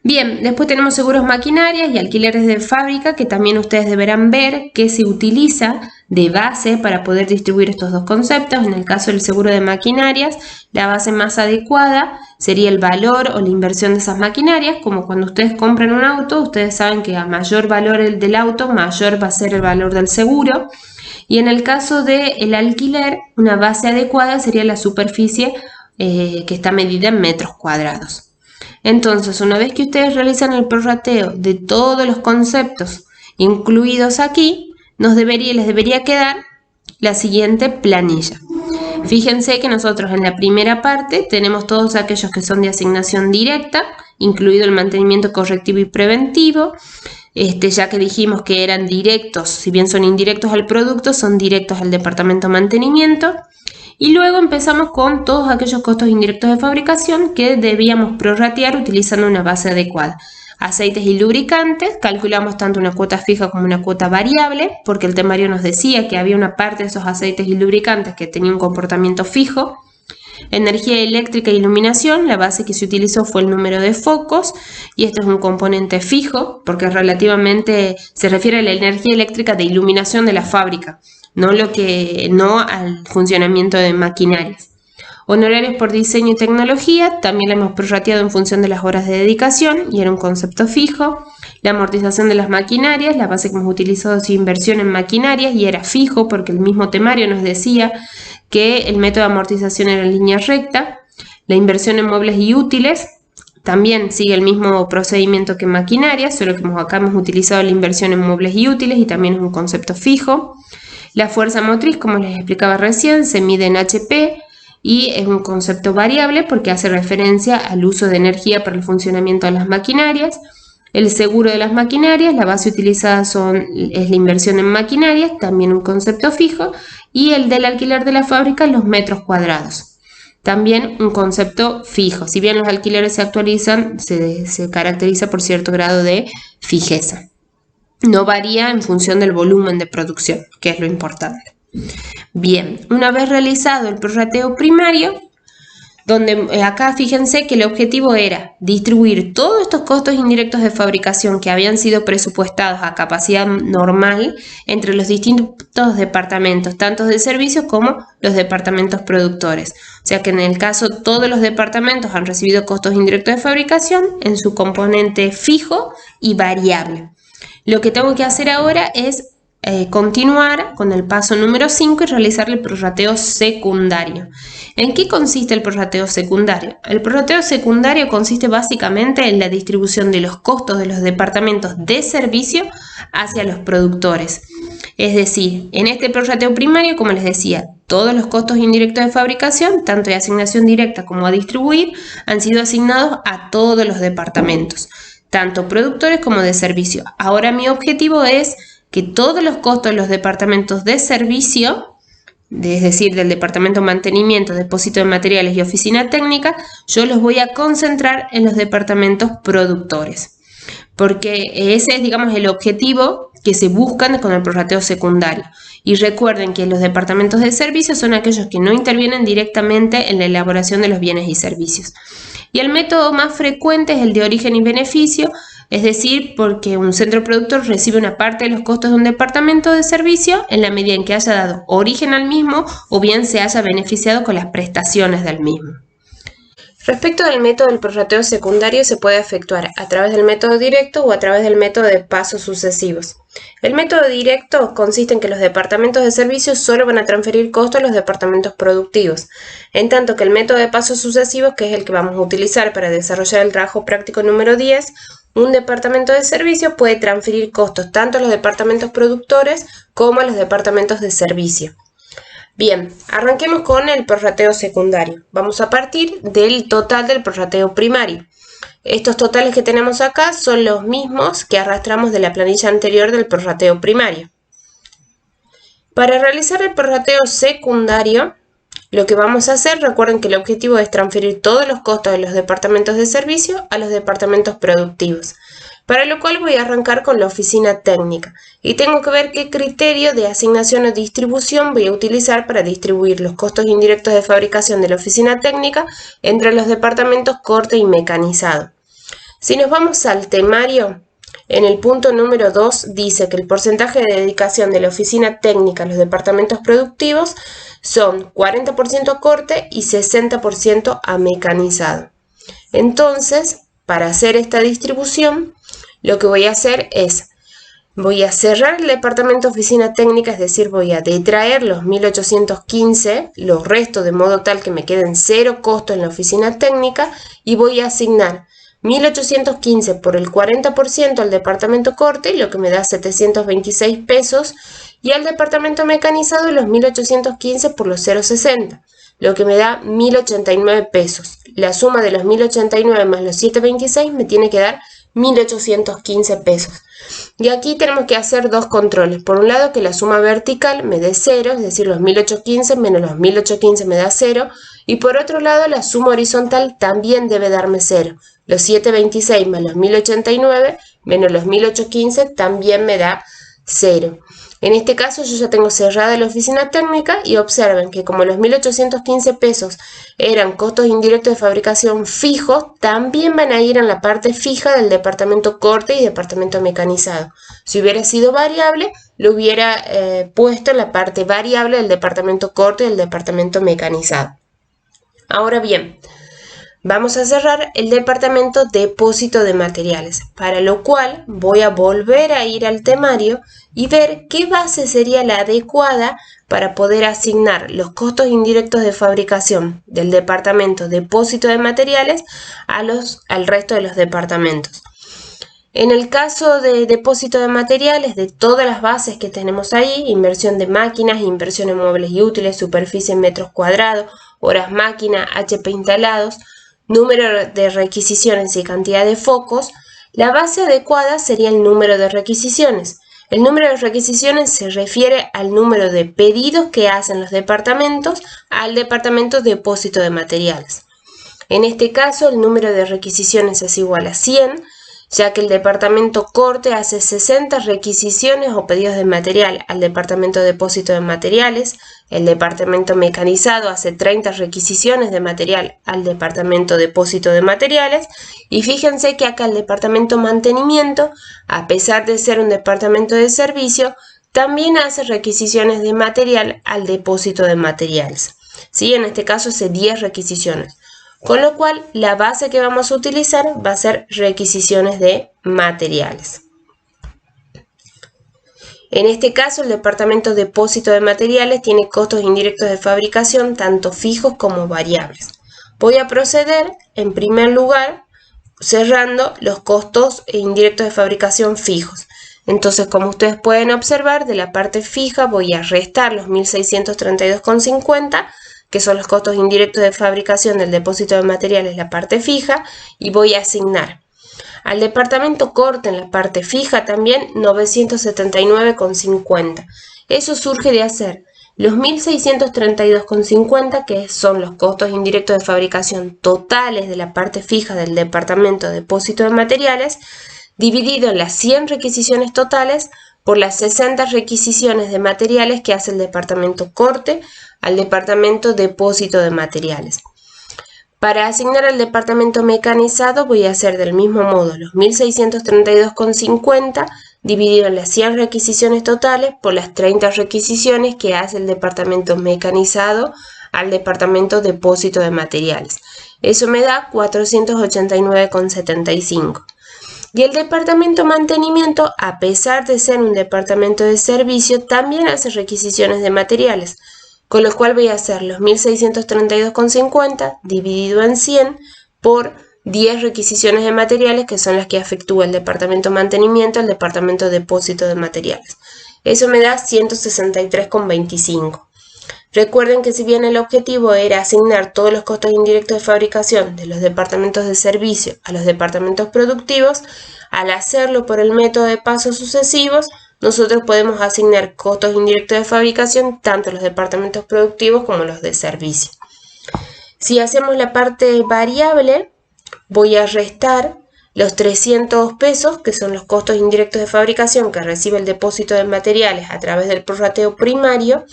Bien, después tenemos seguros maquinarias y alquileres de fábrica, que también ustedes deberán ver que se utiliza de base para poder distribuir estos dos conceptos. En el caso del seguro de maquinarias, la base más adecuada sería el valor o la inversión de esas maquinarias. Como cuando ustedes compran un auto, ustedes saben que a mayor valor el del auto, mayor va a ser el valor del seguro. Y en el caso del alquiler, una base adecuada sería la superficie que está medida en metros cuadrados. Entonces, una vez que ustedes realizan el prorrateo de todos los conceptos incluidos aquí, les debería quedar la siguiente planilla. Fíjense que nosotros en la primera parte tenemos todos aquellos que son de asignación directa, incluido el mantenimiento correctivo y preventivo, ya que dijimos que eran directos, si bien son indirectos al producto, son directos al departamento de mantenimiento. Y luego empezamos con todos aquellos costos indirectos de fabricación que debíamos prorratear utilizando una base adecuada. Aceites y lubricantes, calculamos tanto una cuota fija como una cuota variable, porque el temario nos decía que había una parte de esos aceites y lubricantes que tenía un comportamiento fijo. Energía eléctrica e iluminación, la base que se utilizó fue el número de focos, y este es un componente fijo, porque relativamente se refiere a la energía eléctrica de iluminación de la fábrica. No al funcionamiento de maquinarias. Honorarios por diseño y tecnología, también la hemos prorrateado en función de las horas de dedicación y era un concepto fijo. La amortización de las maquinarias, la base que hemos utilizado es inversión en maquinarias y era fijo porque el mismo temario nos decía que el método de amortización era en línea recta. La inversión en muebles y útiles también sigue el mismo procedimiento que en maquinarias, solo que acá hemos utilizado la inversión en muebles y útiles y también es un concepto fijo. La fuerza motriz, como les explicaba recién, se mide en HP y es un concepto variable porque hace referencia al uso de energía para el funcionamiento de las maquinarias. El seguro de las maquinarias, la base utilizada es la inversión en maquinarias, también un concepto fijo, y el del alquiler de la fábrica, los metros cuadrados. También un concepto fijo. Si bien los alquileres se actualizan, se caracteriza por cierto grado de fijeza. No varía en función del volumen de producción, que es lo importante. Bien, una vez realizado el prorrateo primario, donde acá fíjense que el objetivo era distribuir todos estos costos indirectos de fabricación que habían sido presupuestados a capacidad normal entre los distintos departamentos, tanto de servicios como los departamentos productores. O sea que en el caso todos los departamentos han recibido costos indirectos de fabricación en su componente fijo y variable. Lo que tengo que hacer ahora es continuar con el paso número 5 y realizar el prorrateo secundario. ¿En qué consiste el prorrateo secundario? El prorrateo secundario consiste básicamente en la distribución de los costos de los departamentos de servicio hacia los productores. Es decir, en este prorrateo primario, como les decía, todos los costos indirectos de fabricación, tanto de asignación directa como a distribuir, han sido asignados a todos los departamentos, tanto productores como de servicio. Ahora mi objetivo es que todos los costos de los departamentos de servicio, es decir, del departamento de mantenimiento, depósito de materiales y oficina técnica, yo los voy a concentrar en los departamentos productores. Porque ese es, digamos, el objetivo que se buscan con el prorrateo secundario. Y recuerden que los departamentos de servicio son aquellos que no intervienen directamente en la elaboración de los bienes y servicios. Y el método más frecuente es el de origen y beneficio, es decir, porque un centro productor recibe una parte de los costos de un departamento de servicio en la medida en que haya dado origen al mismo o bien se haya beneficiado con las prestaciones del mismo. Respecto del método del prorrateo secundario, se puede efectuar a través del método directo o a través del método de pasos sucesivos. El método directo consiste en que los departamentos de servicios solo van a transferir costos a los departamentos productivos, en tanto que el método de pasos sucesivos, que es el que vamos a utilizar para desarrollar el trabajo práctico número 10, un departamento de servicio puede transferir costos tanto a los departamentos productores como a los departamentos de servicio. Bien, arranquemos con el prorrateo secundario. Vamos a partir del total del prorrateo primario. Estos totales que tenemos acá son los mismos que arrastramos de la planilla anterior del prorrateo primario. Para realizar el prorrateo secundario, lo que vamos a hacer, recuerden que el objetivo es transferir todos los costos de los departamentos de servicio a los departamentos productivos, para lo cual voy a arrancar con la oficina técnica y tengo que ver qué criterio de asignación o distribución voy a utilizar para distribuir los costos indirectos de fabricación de la oficina técnica entre los departamentos corte y mecanizado. Si nos vamos al temario, en el punto número 2 dice que el porcentaje de dedicación de la oficina técnica a los departamentos productivos son 40% a corte y 60% a mecanizado. Entonces, para hacer esta distribución, lo que voy a hacer es, voy a cerrar el departamento oficina técnica, es decir, voy a detraer los 1815, los restos de modo tal que me queden 0 costo en la oficina técnica y voy a asignar 1815 por el 40% al departamento corte, lo que me da 726 pesos, y al departamento mecanizado los 1815 por los 0,60, lo que me da 1089 pesos. La suma de los 1089 más los 726 me tiene que dar 1815 pesos. Y aquí tenemos que hacer dos controles. Por un lado, que la suma vertical me dé 0, es decir, los 1815 menos los 1815 me da 0. Y por otro lado, la suma horizontal también debe darme 0. Los 726 más los 1089 menos los 1815 también me da 0. En este caso yo ya tengo cerrada la oficina técnica y observen que como los 1815 pesos eran costos indirectos de fabricación fijos, también van a ir en la parte fija del departamento corte y departamento mecanizado. Si hubiera sido variable, lo hubiera puesto en la parte variable del departamento corte y del departamento mecanizado. Ahora bien, vamos a cerrar el departamento depósito de materiales, para lo cual voy a volver a ir al temario y ver qué base sería la adecuada para poder asignar los costos indirectos de fabricación del departamento depósito de materiales al resto de los departamentos. En el caso de depósito de materiales, de todas las bases que tenemos ahí, inversión de máquinas, inversión en muebles y útiles, superficie en metros cuadrados, horas máquina, HP instalados, número de requisiciones y cantidad de focos, la base adecuada sería el número de requisiciones. El número de requisiciones se refiere al número de pedidos que hacen los departamentos al departamento de depósito de materiales. En este caso, el número de requisiciones es igual a 100, ya que el departamento corte hace 60 requisiciones o pedidos de material al departamento de depósito de materiales, el departamento mecanizado hace 30 requisiciones de material al departamento de depósito de materiales, y fíjense que acá el departamento mantenimiento, a pesar de ser un departamento de servicio, también hace requisiciones de material al depósito de materiales. ¿Sí? En este caso hace 10 requisiciones. Con lo cual, la base que vamos a utilizar va a ser requisiciones de materiales. En este caso, el departamento de depósito de materiales tiene costos indirectos de fabricación, tanto fijos como variables. Voy a proceder, en primer lugar, cerrando los costos indirectos de fabricación fijos. Entonces, como ustedes pueden observar, de la parte fija voy a restar los 1.632,50, que son los costos indirectos de fabricación del depósito de materiales, la parte fija, y voy a asignar al departamento corte en la parte fija también 979,50. Eso surge de hacer los 1.632,50, que son los costos indirectos de fabricación totales de la parte fija del departamento de depósito de materiales, dividido en las 100 requisiciones totales por las 60 requisiciones de materiales que hace el departamento corte al departamento depósito de materiales. Para asignar al departamento mecanizado voy a hacer del mismo modo los 1.632,50 dividido en las 100 requisiciones totales por las 30 requisiciones que hace el departamento mecanizado al departamento depósito de materiales. Eso me da 489,75. Y el departamento mantenimiento, a pesar de ser un departamento de servicio, también hace requisiciones de materiales, con lo cual voy a hacer los 1.632,50 dividido en 100 por 10 requisiciones de materiales, que son las que efectúa el departamento mantenimiento al departamento de depósito de materiales. Eso me da 163,25. Recuerden que si bien el objetivo era asignar todos los costos indirectos de fabricación de los departamentos de servicio a los departamentos productivos, al hacerlo por el método de pasos sucesivos, nosotros podemos asignar costos indirectos de fabricación tanto a los departamentos productivos como a los de servicio. Si hacemos la parte variable, voy a restar los 300 pesos, que son los costos indirectos de fabricación que recibe el depósito de materiales a través del prorrateo primario,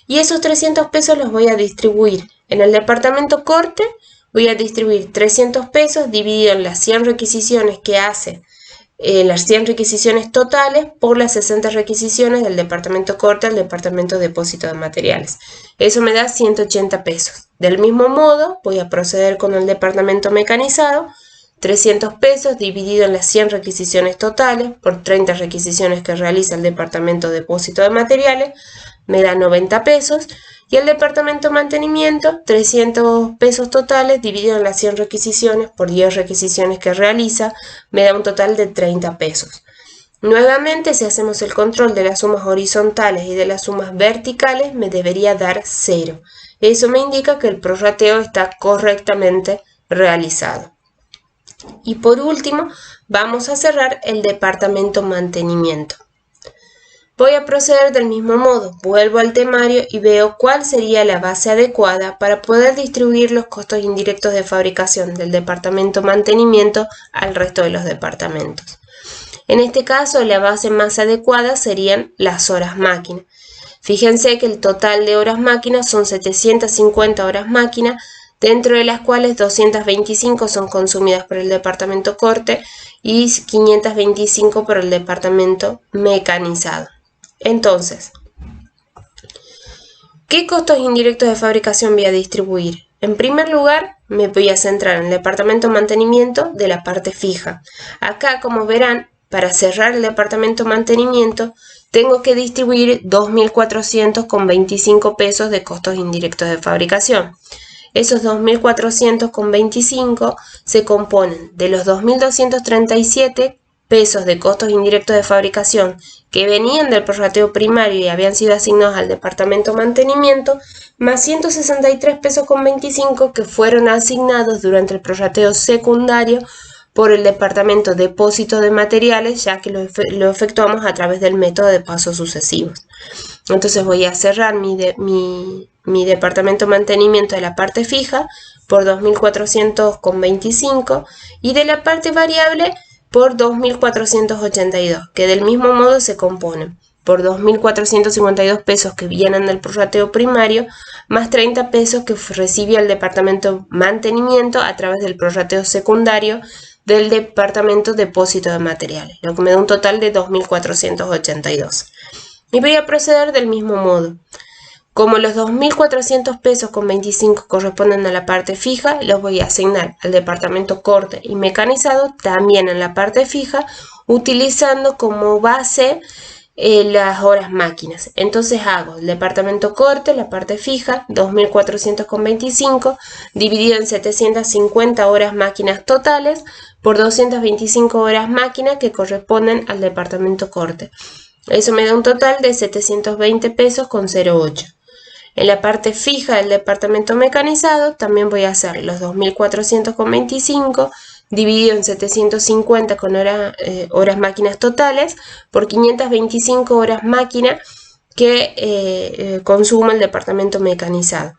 y esos 300 pesos los voy a distribuir en el departamento corte. Voy a distribuir 300 pesos dividido en las 100 requisiciones que hace, las 100 requisiciones totales por las 60 requisiciones del departamento corte al departamento de depósito de materiales. Eso me da 180 pesos. Del mismo modo, voy a proceder con el departamento mecanizado. 300 pesos dividido en las 100 requisiciones totales por 30 requisiciones que realiza el departamento de depósito de materiales me da 90 pesos. Y el departamento mantenimiento, 300 pesos totales dividido en las 100 requisiciones por 10 requisiciones que realiza, me da un total de 30 pesos. Nuevamente, si hacemos el control de las sumas horizontales y de las sumas verticales, me debería dar 0. Eso me indica que el prorrateo está correctamente realizado. Y por último, vamos a cerrar el departamento mantenimiento. Voy a proceder del mismo modo, vuelvo al temario y veo cuál sería la base adecuada para poder distribuir los costos indirectos de fabricación del departamento mantenimiento al resto de los departamentos. En este caso, la base más adecuada serían las horas máquina. Fíjense que el total de horas máquina son 750 horas máquina, dentro de las cuales 225 son consumidas por el departamento corte y 525 por el departamento mecanizado. Entonces, ¿qué costos indirectos de fabricación voy a distribuir? En primer lugar, me voy a centrar en el departamento mantenimiento de la parte fija. Acá, como verán, para cerrar el departamento mantenimiento, tengo que distribuir 2.400,25 pesos de costos indirectos de fabricación. Esos 2.400,25 se componen de los 2.237 pesos de costos indirectos de fabricación que venían del prorrateo primario y habían sido asignados al departamento mantenimiento, más 163 pesos con 25 que fueron asignados durante el prorrateo secundario por el departamento de depósito de materiales, ya que lo efectuamos a través del método de pasos sucesivos. Entonces voy a cerrar mi departamento mantenimiento de la parte fija por 2.400,25 y de la parte variable por 2.482, que del mismo modo se componen por 2.452 pesos que vienen del prorrateo primario, más 30 pesos que recibió el departamento mantenimiento a través del prorrateo secundario del departamento de depósito de materiales, lo que me da un total de 2.482. Y voy a proceder del mismo modo. Como los 2.400 pesos con 25 corresponden a la parte fija, los voy a asignar al departamento corte y mecanizado también en la parte fija, utilizando como base las horas máquinas. Entonces hago el departamento corte, la parte fija, 2.400,25 dividido en 750 horas máquinas totales por 225 horas máquinas que corresponden al departamento corte. Eso me da un total de 720 pesos con 08. En la parte fija del departamento mecanizado también voy a hacer los 2.400,25 dividido en 750 con horas máquinas totales por 525 horas máquina que consume el departamento mecanizado.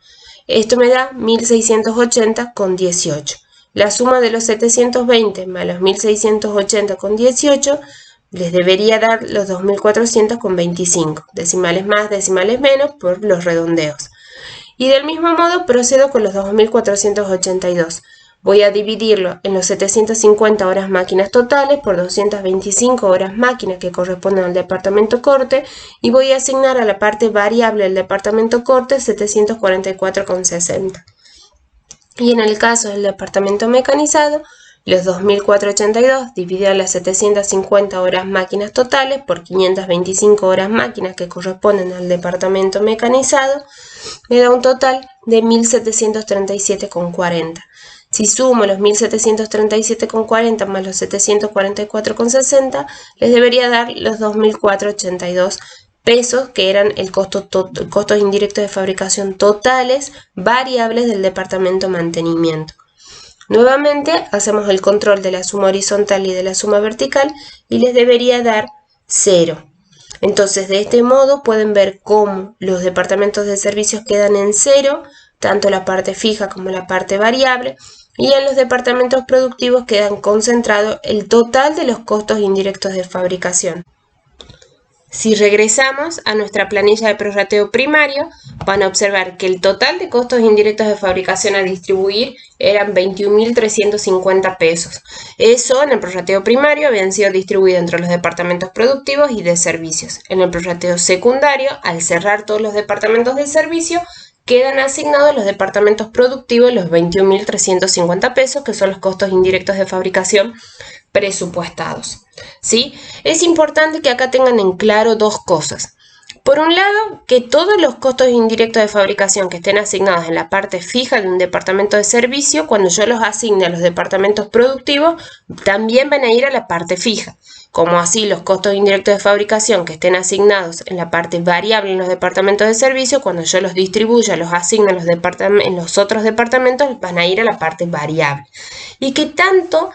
Esto me da 1.680,18. La suma de los 720 más los 1.680,18 les debería dar los 2.400,25, decimales más, decimales menos por los redondeos. Y del mismo modo procedo con los 2.482. Voy a dividirlo en los 750 horas máquinas totales por 225 horas máquinas que corresponden al departamento corte y voy a asignar a la parte variable del departamento corte 744,60. Y en el caso del departamento mecanizado, los 2.482 dividido en las 750 horas máquinas totales por 525 horas máquinas que corresponden al departamento mecanizado me da un total de 1.737,40. Si sumo los 1.737,40 más los 744,60, les debería dar los 2.482 pesos, que eran el costos indirectos de fabricación totales variables del departamento mantenimiento. Nuevamente hacemos el control de la suma horizontal y de la suma vertical y les debería dar 0. Entonces, de este modo pueden ver cómo los departamentos de servicios quedan en 0, tanto la parte fija como la parte variable, y en los departamentos productivos quedan concentrados el total de los costos indirectos de fabricación. Si regresamos a nuestra planilla de prorrateo primario, van a observar que el total de costos indirectos de fabricación a distribuir eran 21.350 pesos. Eso en el prorrateo primario habían sido distribuidos entre los departamentos productivos y de servicios. En el prorrateo secundario, al cerrar todos los departamentos de servicio, quedan asignados los departamentos productivos los 21.350 pesos, que son los costos indirectos de fabricación presupuestados. ¿Sí? Es importante que acá tengan en claro dos cosas. Por un lado, que todos los costos indirectos de fabricación que estén asignados en la parte fija de un departamento de servicio, cuando yo los asigne a los departamentos productivos, también van a ir a la parte fija. Como así los costos indirectos de fabricación que estén asignados en la parte variable en los departamentos de servicio, cuando yo los distribuya, los asigne en los otros departamentos, van a ir a la parte variable. Y que tanto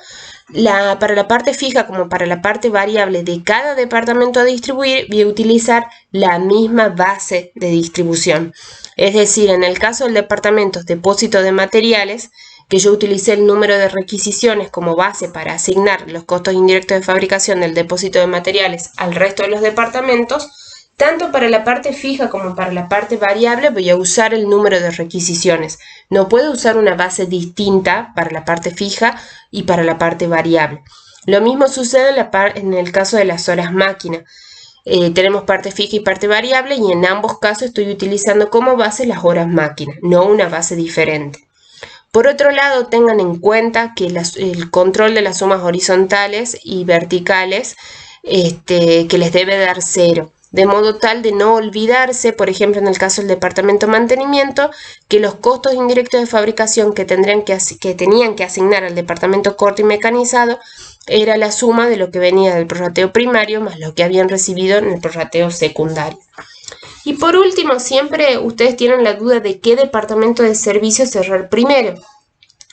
para la parte fija como para la parte variable de cada departamento a distribuir, voy a utilizar la misma base de distribución. Es decir, en el caso del departamento depósito de materiales, que yo utilicé el número de requisiciones como base para asignar los costos indirectos de fabricación del depósito de materiales al resto de los departamentos, tanto para la parte fija como para la parte variable voy a usar el número de requisiciones. No puedo usar una base distinta para la parte fija y para la parte variable. Lo mismo sucede en el caso de las horas máquina. Tenemos parte fija y parte variable y en ambos casos estoy utilizando como base las horas máquina, no una base diferente. Por otro lado, tengan en cuenta que el control de las sumas horizontales y verticales que les debe dar 0. De modo tal de no olvidarse, por ejemplo, en el caso del departamento de mantenimiento, que los costos indirectos de fabricación que tenían que asignar al departamento corto y mecanizado era la suma de lo que venía del prorrateo primario más lo que habían recibido en el prorrateo secundario. Y por último, siempre ustedes tienen la duda de qué departamento de servicio cerrar primero.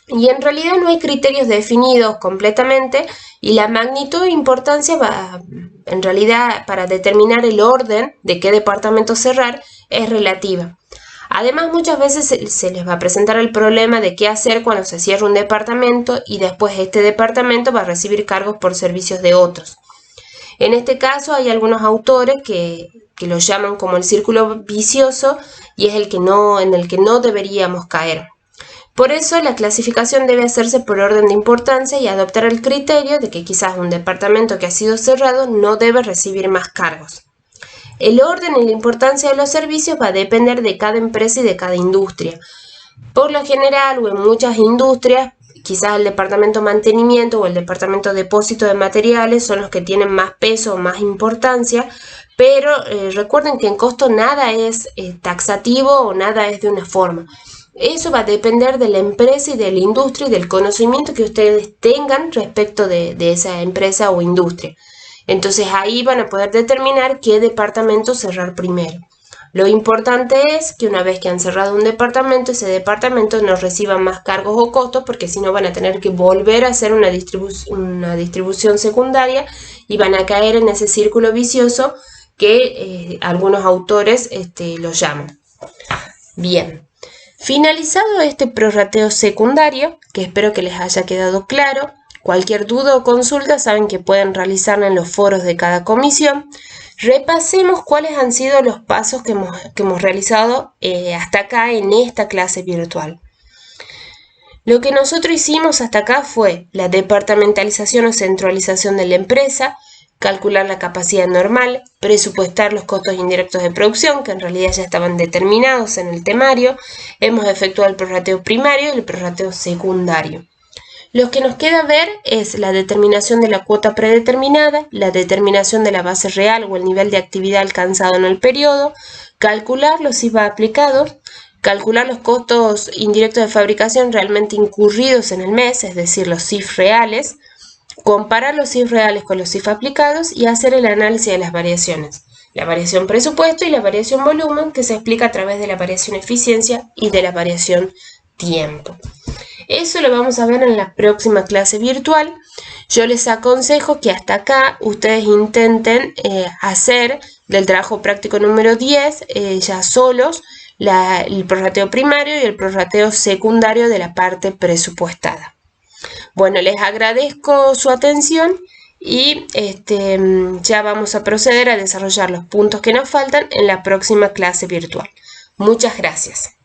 Y en realidad no hay criterios definidos completamente y la magnitud e importancia en realidad para determinar el orden de qué departamento cerrar es relativa. Además, muchas veces se les va a presentar el problema de qué hacer cuando se cierra un departamento y después este departamento va a recibir cargos por servicios de otros. En este caso hay algunos autores que lo llaman como el círculo vicioso y es en el que no deberíamos caer. Por eso la clasificación debe hacerse por orden de importancia y adoptar el criterio de que quizás un departamento que ha sido cerrado no debe recibir más cargos. El orden y la importancia de los servicios va a depender de cada empresa y de cada industria. Por lo general o en muchas industrias, quizás el departamento mantenimiento o el departamento depósito de materiales son los que tienen más peso o más importancia, pero recuerden que en costo nada es taxativo o nada es de una forma. Eso va a depender de la empresa y de la industria y del conocimiento que ustedes tengan respecto de esa empresa o industria. Entonces ahí van a poder determinar qué departamento cerrar primero. Lo importante es que una vez que han cerrado un departamento, ese departamento no reciba más cargos o costos porque si no van a tener que volver a hacer una distribución secundaria y van a caer en ese círculo vicioso que algunos autores lo llaman. Bien. Finalizado este prorrateo secundario, que espero que les haya quedado claro, cualquier duda o consulta saben que pueden realizarla en los foros de cada comisión. Repasemos cuáles han sido los pasos que hemos realizado hasta acá en esta clase virtual. Lo que nosotros hicimos hasta acá fue la departamentalización o centralización de la empresa, calcular la capacidad normal, presupuestar los costos indirectos de producción, que en realidad ya estaban determinados en el temario. Hemos efectuado el prorrateo primario y el prorrateo secundario. Lo que nos queda ver es la determinación de la cuota predeterminada, la determinación de la base real o el nivel de actividad alcanzado en el periodo, calcular los IVA aplicados, calcular los costos indirectos de fabricación realmente incurridos en el mes, es decir, los CIF reales, comparar los CIF reales con los CIF aplicados y hacer el análisis de las variaciones. la variación presupuesto y la variación volumen, que se explica a través de la variación eficiencia y de la variación tiempo. Eso lo vamos a ver en la próxima clase virtual. Yo les aconsejo que hasta acá ustedes intenten hacer del trabajo práctico número 10 ya solos el prorrateo primario y el prorrateo secundario de la parte presupuestada. Bueno, les agradezco su atención y ya vamos a proceder a desarrollar los puntos que nos faltan en la próxima clase virtual. Muchas gracias.